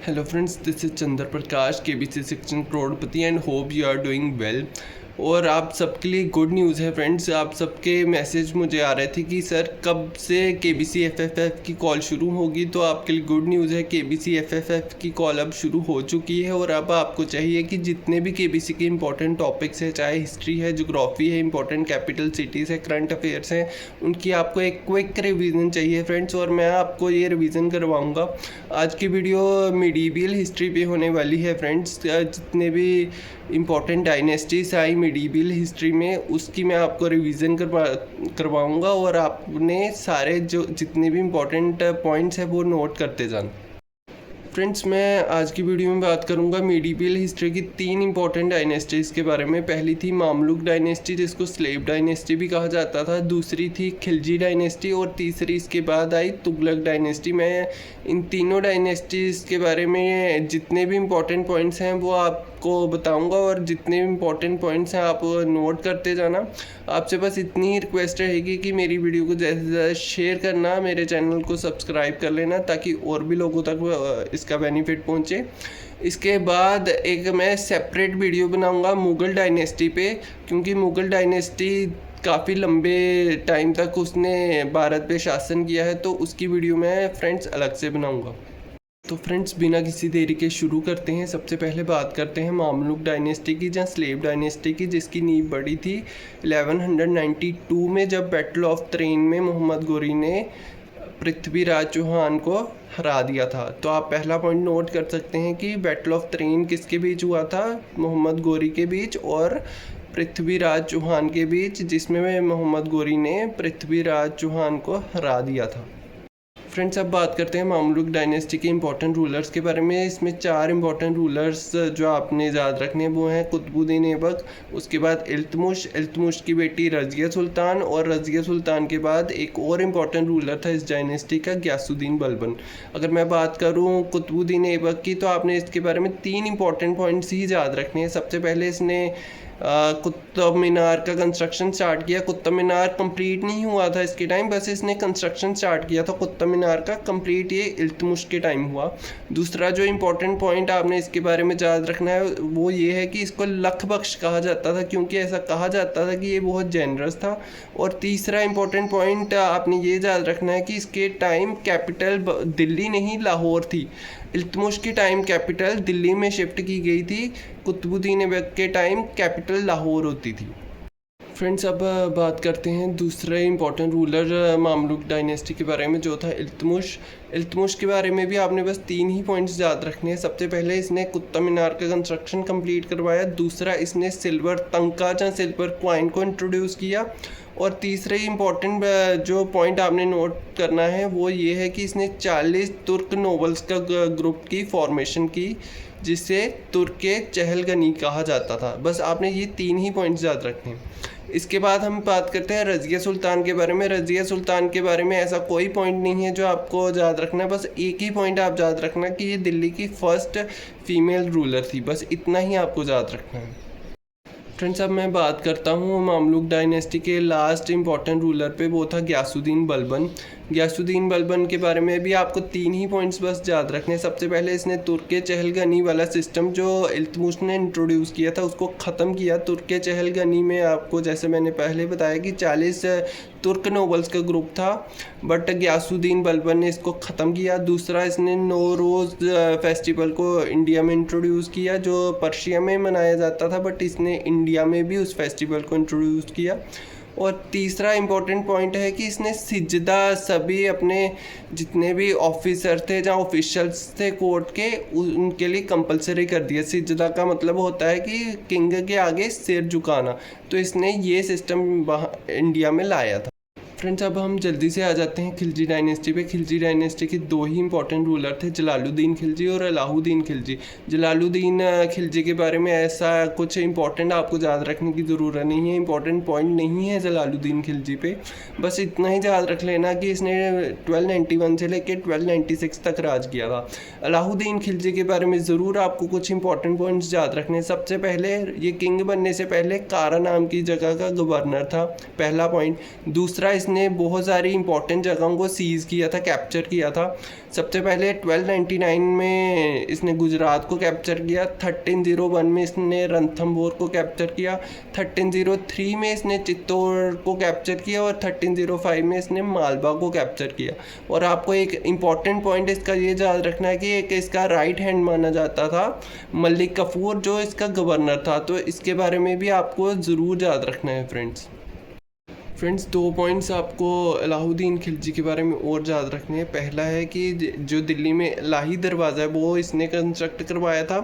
Hello friends, this is Chandra Prakash, KBC section Crorepati and hope you are doing well. और आप सबके लिए good news है friends. आप सबके मैसेज मुझे आ रहे थे कि सर कब से KBC FFF की कॉल शुरू होगी, तो आपके लिए गुड न्यूज़ है, KBC FFF की कॉल अब शुरू हो चुकी है। और अब आपको चाहिए कि जितने भी KBC के इंपॉर्टेंट टॉपिक्स हैं, चाहे हिस्ट्री है, ज्योग्राफी है, इंपॉर्टेंट कैपिटल सिटीज़ है, करंट अफेयर्स हैं, उनकी आपको एक क्विक रिवीजन चाहिए फ्रेंड्स। और मैं आपको ये रिवीजन करवाऊँगा। आज की वीडियो मिडीवियल हिस्ट्री पे होने वाली है फ्रेंड्स। जितने भी इम्पॉर्टेंट डायनेस्टीज आई मिडीवियल हिस्ट्री में, उसकी मैं आपको रिवीजन करवाऊँगा और आपने सारे जो जितने भी इम्पॉर्टेंट पॉइंट्स हैं वो नोट करते जाना। फ्रेंड्स, मैं आज की वीडियो में बात करूंगा मिडीवियल हिस्ट्री की 3 इंपॉर्टेंट डायनेस्टीज़ के बारे में। पहली थी मामलुक डायनेस्टी, जिसको स्लेव डायनेस्टी भी कहा जाता था। दूसरी थी खिलजी डायनेस्टी और तीसरी इसके बाद आई तुगलक डायनेस्टी। मैं इन तीनों डायनेस्टीज़ के बारे में जितने भी इम्पोर्टेंट पॉइंट्स हैं वो आपको बताऊंगा, और जितने भी इम्पोर्टेंट पॉइंट्स हैं आप नोट करते जाना। आपसे बस इतनी ही रिक्वेस्ट रहेगी कि मेरी वीडियो को ज़्यादा से ज़्यादा शेयर करना, मेरे चैनल को सब्सक्राइब कर लेना ताकि और भी लोगों तक इसका बेनिफिट पहुंचे। इसके बाद एक मैं सेपरेट वीडियो बनाऊंगा मुग़ल डायनेस्टी पे, क्योंकि मुग़ल डायनेस्टी काफ़ी लंबे टाइम तक उसने भारत पे शासन किया है, तो उसकी वीडियो मैं फ्रेंड्स अलग से बनाऊंगा। तो फ्रेंड्स, बिना किसी देरी के शुरू करते हैं। सबसे पहले बात करते हैं मामलुक डायनेस्टी की, जहाँ स्लेव डायनेस्टी की, जिसकी नींव पड़ी थी 1192 में, जब बैटल ऑफ त्रेन में मोहम्मद गोरी ने पृथ्वीराज चौहान को हरा दिया था। तो आप पहला पॉइंट नोट कर सकते हैं कि बैटल ऑफ त्रेन किसके बीच हुआ था? मोहम्मद गोरी के बीच और पृथ्वीराज चौहान के बीच, जिसमें मोहम्मद गोरी ने पृथ्वीराज चौहान को हरा दिया था। फ्रेंड्स, अब बात करते हैं मामलुक डायनेस्टी के इंपॉर्टेंट रूलर्स के बारे में। इसमें 4 इंपॉर्टेंट रूलर्स जो आपने याद रखने हैं वो हैं कुतुबुद्दीन ऐबक, उसके बाद इल्तुतमिश की बेटी रज़िया सुल्तान, और रज़िया सुल्तान के बाद एक और इम्पॉर्टेंट रूलर था इस डायनेस्टी का, गियासुद्दीन बलबन। अगर मैं बात करूँ कुतुबुद्दीन ऐबक की, तो आपने इसके बारे में 3 इंपॉर्टेंट पॉइंट्स ही याद रखने हैं। सबसे पहले इसने कुतुब मीनार का कंस्ट्रक्शन स्टार्ट किया। कुतुब मीनार कंप्लीट नहीं हुआ था इसके टाइम, बस इसने कंस्ट्रक्शन स्टार्ट किया था कुतुब मीनार का। कंप्लीट ये इल्तुतमिश के टाइम हुआ। दूसरा जो इम्पोर्टेंट पॉइंट आपने इसके बारे में याद रखना है वो ये है कि इसको लख बख्श कहा जाता था, क्योंकि ऐसा कहा जाता था कि ये बहुत जेनरस था। और तीसरा इम्पोर्टेंट पॉइंट आपने ये याद रखना है कि इसके टाइम कैपिटल दिल्ली नहीं लाहौर थी। इल्तुतमिश की टाइम कैपिटल दिल्ली में शिफ्ट की गई थी, कुतुबुद्दीन ऐबक के टाइम कैपिटल लाहौर होती थी। फ्रेंड्स, अब बात करते हैं दूसरे इंपॉर्टेंट रूलर मामलुक डायनेस्टी के बारे में, जो था इल्तुतमिश। इल्तुतमिश के बारे में भी आपने बस 3 ही पॉइंट्स याद रखने हैं। सबसे पहले इसने कुतुब मीनार का कंस्ट्रक्शन कंप्लीट करवाया। दूसरा, इसने सिल्वर तंका या सिल्वर कॉइन को इंट्रोड्यूस किया। और तीसरे इम्पॉर्टेंट जो पॉइंट आपने नोट करना है वो ये है कि इसने 40 तुर्क नोबल्स का ग्रुप की फॉर्मेशन की, जिसे तुर्क चहलगनी कहा जाता था। बस आपने ये 3 ही पॉइंट्स याद रखने हैं। इसके बाद हम बात करते हैं रज़िया सुल्तान के बारे में। रज़िया सुल्तान के बारे में ऐसा कोई पॉइंट नहीं है जो आपको याद रखना है, बस एक ही पॉइंट आप याद रखना कि ये दिल्ली की फर्स्ट फीमेल रूलर थी। बस इतना ही आपको याद रखना है। फ्रेंड्स, अब मैं बात करता हूँ मामलुक डायनेस्टी के लास्ट इंपॉर्टेंट रूलर पे, वो था गियासुद्दीन बलबन। गियासुद्दीन बलबन के बारे में भी आपको 3 ही पॉइंट्स बस याद रखने हैं। सबसे पहले इसने तुर्क चहलगनी वाला सिस्टम जो इल्तुतमिश ने इंट्रोड्यूस किया था उसको ख़त्म किया। तुर्क चहलगनी में आपको, जैसे मैंने पहले बताया, कि 40 तुर्क नोबल्स का ग्रुप था, बट गियासुद्दीन बलबन ने इसको ख़त्म किया। दूसरा, इसने नौरोज़ फेस्टिवल को इंडिया में इंट्रोड्यूस किया, जो पर्शिया में मनाया जाता था, बट इसने इंडिया में भी उस फेस्टिवल को इंट्रोड्यूस किया। और तीसरा इम्पोर्टेंट पॉइंट है कि इसने सिजदा सभी अपने जितने भी ऑफिसर थे या ऑफिशियल्स थे कोर्ट के, उनके लिए कंपलसरी कर दिया। सिजदा का मतलब होता है कि किंग के आगे सिर झुकाना, तो इसने ये सिस्टम इंडिया में लाया था। फ्रेंड्स, अब हम जल्दी से आ जाते हैं खिलजी डायनेस्टी पे। खिलजी डायनेस्टी के 2 ही इंपॉर्टेंट रूलर थे, जलालुद्दीन खिलजी और अलाउद्दीन खिलजी। जलालुद्दीन खिलजी के बारे में ऐसा कुछ इंपॉर्टेंट आपको याद रखने की ज़रूरत नहीं है, इंपॉर्टेंट पॉइंट नहीं है जलालुद्दीन खिलजी पे। बस इतना ही याद रख लेना कि इसने 1291 से लेकर 1296 तक राज किया था। अलाउद्दीन खिलजी के बारे में ज़रूर आपको कुछ इंपॉर्टेंट पॉइंट्स याद रखने। सबसे पहले, ये किंग बनने से पहले कारा नाम की जगह का गवर्नर था, पहला पॉइंट। दूसरा, इसने इसने बहुत सारी इंपॉर्टेंट जगहों को सीज़ किया था, कैप्चर किया था। सबसे पहले 1299 में इसने गुजरात को कैप्चर किया, 1301 में इसने रणथंभौर को कैप्चर किया, 1303 में इसने चित्तौड़ को कैप्चर किया और 1305 में इसने मालवा को कैप्चर किया। और आपको एक इम्पॉर्टेंट पॉइंट इसका ये याद रखना है कि एक इसका राइट हैंड माना जाता था मलिक कफूर, जो इसका गवर्नर था। तो इसके बारे में भी आपको ज़रूर याद रखना है फ्रेंड्स 2 पॉइंट्स आपको अलाउद्दीन खिलजी के बारे में और याद रखने हैं। पहला है कि जो दिल्ली में लाही दरवाज़ा है वो इसने कंस्ट्रक्ट करवाया था,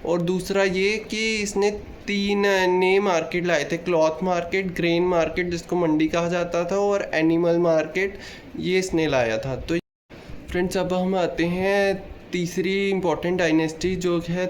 और दूसरा ये कि इसने 3 नए मार्केट लाए थे, क्लॉथ मार्केट, ग्रेन मार्केट जिसको मंडी कहा जाता था, और एनिमल मार्केट, ये इसने लाया था। तो फ्रेंड्स अब हम आते हैं तीसरी इम्पॉर्टेंट डायनेस्टी जो है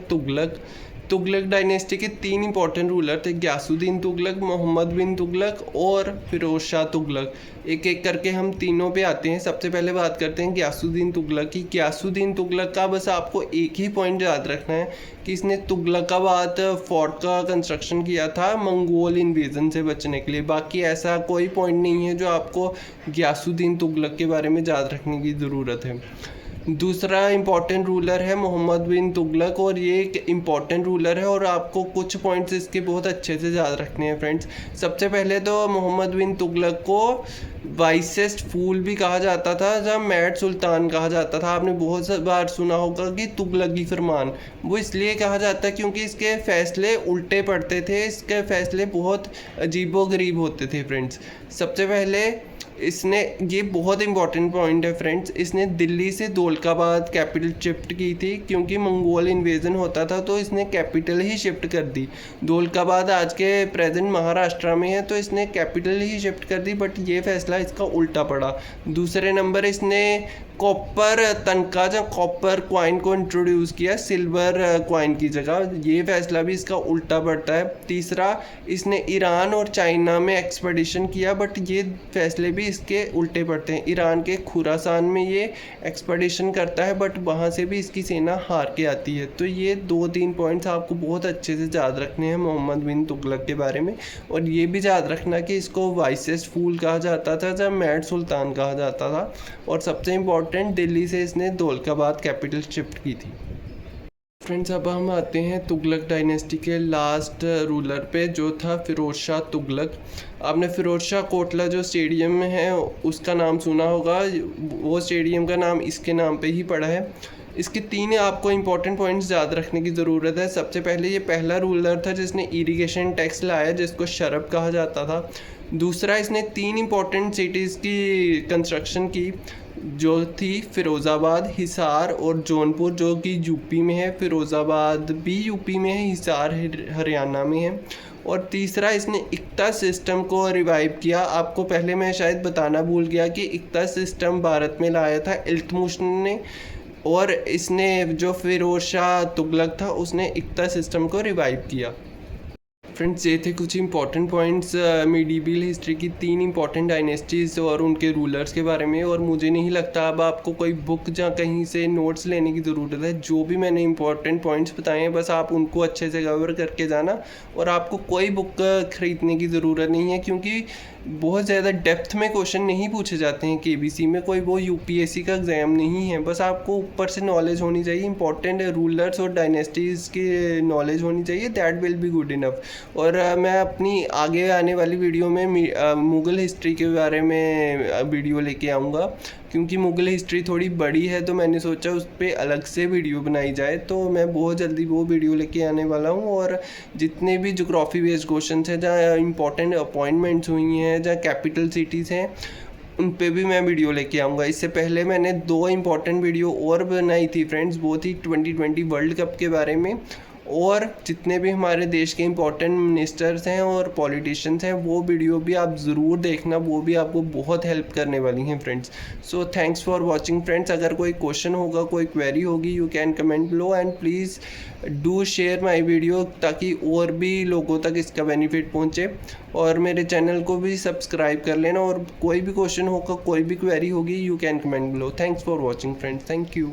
तुगलक डायनेस्टी के 3 इंपॉर्टेंट रूलर थे, ग्यासुद्दीन तुगलक, मोहम्मद बिन तुगलक और फिरोज शाह तुगलक। एक एक करके हम तीनों पे आते हैं। सबसे पहले बात करते हैं ग्यासुद्दीन तुगलक की। ग्यासुद्दीन तुगलक का बस आपको एक ही पॉइंट याद रखना है कि इसने तुगलकाबाद फोर्ट का कंस्ट्रक्शन किया था मंगोल इन्वेजन से बचने के लिए। बाकी ऐसा कोई पॉइंट नहीं है जो आपको ग्यासुद्दीन तुगलक के बारे में याद रखने की ज़रूरत है। दूसरा इम्पॉर्टेंट रूलर है मोहम्मद बिन तुगलक, और ये एक इम्पॉर्टेंट रूलर है और आपको कुछ पॉइंट्स इसके बहुत अच्छे से याद रखने हैं फ्रेंड्स। सबसे पहले तो मोहम्मद बिन तुगलक को वाइसेस्ट फूल भी कहा जाता था, जब मैड सुल्तान कहा जाता था। आपने बहुत बार सुना होगा कि तुगलकी फरमान, वो इसलिए कहा जाता है क्योंकि इसके फैसले उल्टे पड़ते थे, इसके फैसले बहुत अजीबोगरीब होते थे फ्रेंड्स। सबसे पहले इसने, ये बहुत इंपॉर्टेंट पॉइंट है फ्रेंड्स, इसने दिल्ली से दौलताबाद कैपिटल शिफ्ट की थी क्योंकि मंगोल इन्वेजन होता था, तो इसने कैपिटल ही शिफ्ट कर दी। दौलताबाद आज के प्रेजेंट महाराष्ट्र में है, तो इसने कैपिटल ही शिफ्ट कर दी, बट ये फैसला इसका उल्टा पड़ा। दूसरे नंबर इसने कॉपर तनख्वाह या कॉपर क्वाइन को इंट्रोड्यूस किया सिल्वर क्वाइन की जगह, ये फैसला भी इसका उल्टा पड़ता है। तीसरा, इसने ईरान और चाइना में एक्सपेडिशन किया, बट ये फैसले भी इसके उल्टे पड़ते हैं। ईरान के खुरासान में ये एक्सपेडिशन करता है, बट वहाँ से भी इसकी सेना हार के आती है। तो ये 2-3 पॉइंट्स आपको बहुत अच्छे से याद रखने हैं मोहम्मद बिन तुगलक के बारे में। और ये भी याद रखना कि इसको वाइसेस फूल कहा जाता था, जब मैड सुल्तान कहा जाता था। और सबसे इम्पोर्टेंट, दिल्ली से इसने दौलताबाद कैपिटल शिफ्ट की थी। फ्रेंड्स अब हम आते हैं तुगलक डायनेस्टी के लास्ट रूलर पे, जो था फिरोज शाह तुगलक। आपने फिरोज शाह कोटला जो स्टेडियम में है उसका नाम सुना होगा, वो स्टेडियम का नाम इसके नाम पे ही पड़ा है। इसके 3 आपको इंपॉर्टेंट पॉइंट्स याद रखने की ज़रूरत है। सबसे पहले, ये पहला रूलर था जिसने इरिगेशन टैक्स लाया जिसको शरब कहा जाता था। दूसरा, इसने 3 इंपॉर्टेंट सिटीज़ की कंस्ट्रक्शन की जो थी फिरोज़ाबाद, हिसार और जौनपुर, जो कि यूपी में है। फिरोज़ाबाद भी यूपी में है, हिसार हरियाणा में है। और तीसरा, इसने इक्ता सिस्टम को रिवाइव किया। आपको पहले मैं शायद बताना भूल गया कि इक्ता सिस्टम भारत में लाया था इल्तुतमिश ने, और इसने जो फिरोज शाह तुगलक था उसने इक्ता सिस्टम को रिवाइव किया। फ्रेंड्स ये थे कुछ इंपॉर्टेंट पॉइंट्स मिडीवल हिस्ट्री की 3 इंपॉर्टेंट डायनेस्टीज़ और उनके रूलर्स के बारे में। और मुझे नहीं लगता अब आपको कोई बुक या कहीं से नोट्स लेने की ज़रूरत है। जो भी मैंने इंपॉर्टेंट पॉइंट्स बताए हैं बस आप उनको अच्छे से कवर करके जाना, और आपको कोई बुक ख़रीदने की ज़रूरत नहीं है क्योंकि बहुत ज़्यादा डेप्थ में क्वेश्चन नहीं पूछे जाते हैं केबीसी में। कोई वो यूपीएससी का एग्ज़ाम नहीं है, बस आपको ऊपर से नॉलेज होनी चाहिए, इंपॉर्टेंट रूलर्स और डायनेस्टीज़ की नॉलेज होनी चाहिए, that will be good enough. और मैं अपनी आगे आने वाली वीडियो में मुग़ल हिस्ट्री के बारे में वीडियो लेके आऊँगा, क्योंकि मुग़ल हिस्ट्री थोड़ी बड़ी है तो मैंने सोचा उस पर अलग से वीडियो बनाई जाए। तो मैं बहुत जल्दी वो वीडियो लेके आने वाला हूँ। और जितने भी ज्योग्राफी बेस्ड क्वेश्चन हैं, जहाँ इंपॉर्टेंट अपॉइंटमेंट्स हुई हैं, जहाँ कैपिटल सिटीज़ हैं, उन पे भी मैं वीडियो लेके आऊँगा। इससे पहले मैंने 2 इंपॉर्टेंट वीडियो और बनाई थी फ्रेंड्स, वो थी 2020 वर्ल्ड कप के बारे में, और जितने भी हमारे देश के इंपॉर्टेंट मिनिस्टर्स हैं और पॉलिटिशियंस हैं वो वीडियो भी आप ज़रूर देखना, वो भी आपको बहुत हेल्प करने वाली हैं friends. So thanks for watching friends. अगर कोई क्वेश्चन होगा, कोई क्वेरी होगी, you can comment below and please do share my video, ताकि और भी लोगों तक इसका बेनिफिट पहुँचे। और मेरे चैनल को भी सब्सक्राइब कर लेना, और कोई भी क्वेश्चन होगा, कोई भी क्वेरी होगी, you can comment below. Thanks for watching friends, thank you.